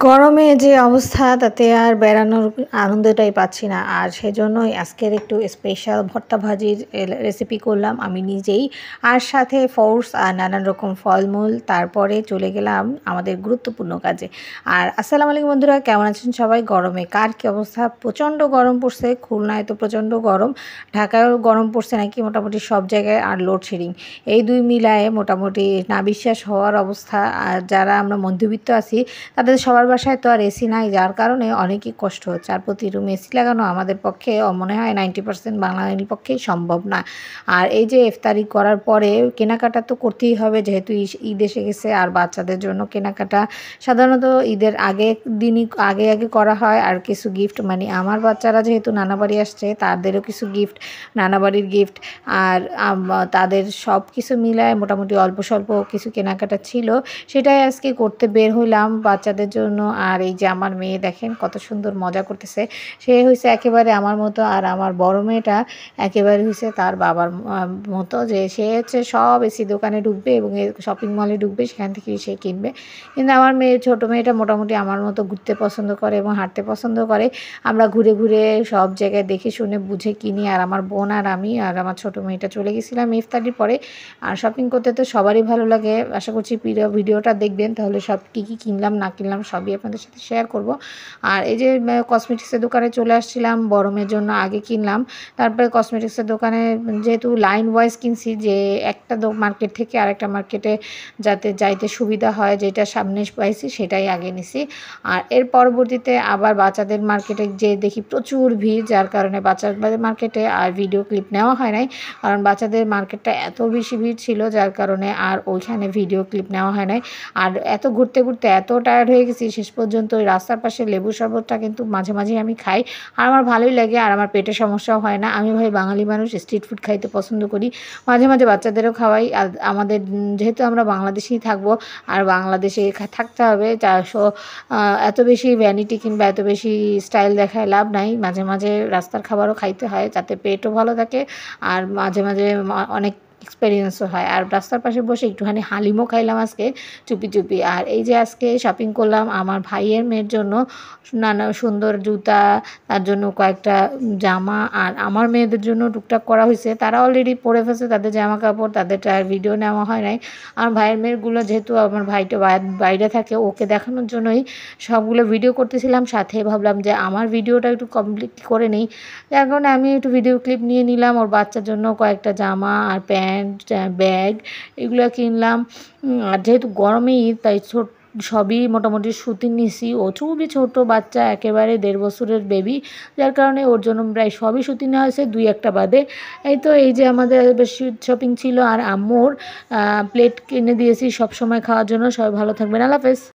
গরমে যে অবস্থা তাতে আর বেড়ানোর আনন্দটাই পাচ্ছি না। আর সেজন্যই আজকের একটু স্পেশাল ভর্তা ভাজির রেসিপি করলাম আমি নিজেই। আর সাথে ফ্রুটস আর নানান রকম ফলমূল। তারপরে চলে গেলাম আমাদের গুরুত্বপূর্ণ কাজে। আর আসসালামু আলাইকুম বন্ধুরা, কেমন আছেন সবাই? গরমে কার কী অবস্থা? প্রচণ্ড গরম পড়ছে। খুলনায় তো প্রচণ্ড গরম, ঢাকায়ও গরম পড়ছে নাকি মোটামুটি সব জায়গায়। আর লোডশেডিং, এই দুই মিলায়ে মোটামুটি না বিশ্বাস হওয়ার অবস্থা। আর যারা আমরা মধ্যবিত্ত আছি তাদের সবার বাসায় তো আর এসি নাই, যার কারণে অনেকই কষ্ট হচ্ছে। আর প্রতি রুমে এসি লাগানো আমাদের পক্ষে মনে হয় 90% বাঙালির পক্ষেই সম্ভব না। আর এই যে ইফতারি করার পরে কেনাকাটা তো করতেই হবে, যেহেতু ঈদ এসে গেছে। আর বাচ্চাদের জন্য কেনাকাটা সাধারণত ঈদের আগের দিনই আগে করা হয়। আর কিছু গিফট, মানে আমার বাচ্চারা যেহেতু নানাবাড়ি আসছে তাদেরও কিছু গিফট, নানাবাড়ির গিফট। আর তাদের সব কিছু মিলায় মোটামুটি অল্প স্বল্প কিছু কেনাকাটা ছিল, সেটাই আজকে করতে বের হইলাম বাচ্চাদের জন্য। আর এই যে আমার মেয়ে দেখেন কত সুন্দর মজা করতেছে। সে হয়েছে একেবারে আমার মতো, আর আমার বড় মেয়েটা একেবারে হয়েছে তার বাবার মতো, যে সে হচ্ছে সব এসি দোকানে ঢুকবে এবং শপিং মলে ঢুকবে, সেখান থেকে সে কিনবে। কিন্তু আমার মেয়ে, ছোটো মেয়েটা মোটামুটি আমার মতো ঘুরতে পছন্দ করে এবং হাঁটতে পছন্দ করে। আমরা ঘুরে ঘুরে সব জায়গায় দেখে শুনে বুঝে কিনি। আর আমার বোন আর আমি আর আমার ছোটো মেয়েটা চলে গেছিলাম ইফতারির পরে। আর শপিং করতে তো সবারই ভালো লাগে। আশা করছি ভিডিওটা দেখবেন, তাহলে সব কী কী কিনলাম না কিনলাম সবই আপনাদের সাথে শেয়ার করব। আর এই যে কসমেটিক্সের দোকানে চলে আসছিলাম, গরমের জন্য আগে কিনলাম। তারপরে কসমেটিক্সের দোকানে যেহেতু লাইন ওয়াইজ কিনছি, যে একটা মার্কেট থেকে আরেকটা মার্কেটে যাতে যাইতে সুবিধা হয়, যেটা সামনে পাইছি সেটাই আগে নিছি। আর এর পরবর্তীতে আবার বাচ্চাদের মার্কেটে যে দেখি প্রচুর ভিড়, যার কারণে বাচ্চাদের মার্কেটে আর ভিডিও ক্লিপ নেওয়া হয় নাই। কারণ বাচ্চাদের মার্কেটটা এত বেশি ভিড় ছিল, যার কারণে আর ওইখানে ভিডিও ক্লিপ নেওয়া হয় নাই। আর এত ঘুরতে ঘুরতে এত টায়ার্ড হয়ে গেছি, শেষ পর্যন্ত ওই রাস্তার পাশে লেবু শরবতটা কিন্তু মাঝে মাঝেই আমি খাই। আর আমার ভালোই লাগে, আর আমার পেটে সমস্যাও হয় না। আমি ভাই বাঙালি মানুষ, স্ট্রিট ফুড খাইতে পছন্দ করি, মাঝে মাঝে বাচ্চাদেরও খাওয়াই। আর আমাদের যেহেতু আমরা বাংলাদেশেই থাকবো আর বাংলাদেশে থাকতে হবে, এত বেশি ভ্যানিটি কিংবা এত বেশি স্টাইল দেখায় লাভ নাই। মাঝে মাঝে রাস্তার খাবারও খাইতে হয়, যাতে পেটও ভালো থাকে আর মাঝে মাঝে অনেক এক্সপেরিয়েন্সও হয়। আর রাস্তার পাশে বসে একটুখানি হালিমও খাইলাম আজকে চুপি চুপি। আর এই যে আজকে শপিং করলাম আমার ভাইয়ের মেয়ের জন্য নানা সুন্দর জুতা, তার জন্য কয়েকটা জামা। আর আমার মেয়েদের জন্য টুকটাক করা হয়েছে, তারা অলরেডি পরে ফেলছে তাদের জামা কাপড়, তাদেরটা আর ভিডিও নেওয়া হয় নাই। আমার ভাইয়ের মেয়েরগুলো, যেহেতু আমার ভাইটা বাইরে থাকে, ওকে দেখানোর জন্যই সবগুলো ভিডিও করতেছিলাম। সাথে ভাবলাম যে আমার ভিডিওটা একটু কমপ্লিট করে নিই, যার কারণে আমি একটু ভিডিও ক্লিপ নিয়ে নিলাম। ওর বাচ্চার জন্য কয়েকটা জামা আর প্যান্ট, ব্যাগ এগুলো কিনলাম। আর যেহেতু গরমে ঈদ, তাই সবই মোটামুটি সুতির নিছি। ও খুবই ছোটো বাচ্চা, একেবারে 1.5 বছরের বেবি, যার কারণে ওর জন্য প্রায় সবই সুতি নেওয়া হয়েছে, 2-1টা বাদে। এই তো এই যে আমাদের বেশি শপিং ছিল। আর আম্মুর প্লেট কিনে দিয়েছি সব সময় খাওয়ার জন্য। সবাই ভালো থাকবেন, আল্লাহ হাফেজ।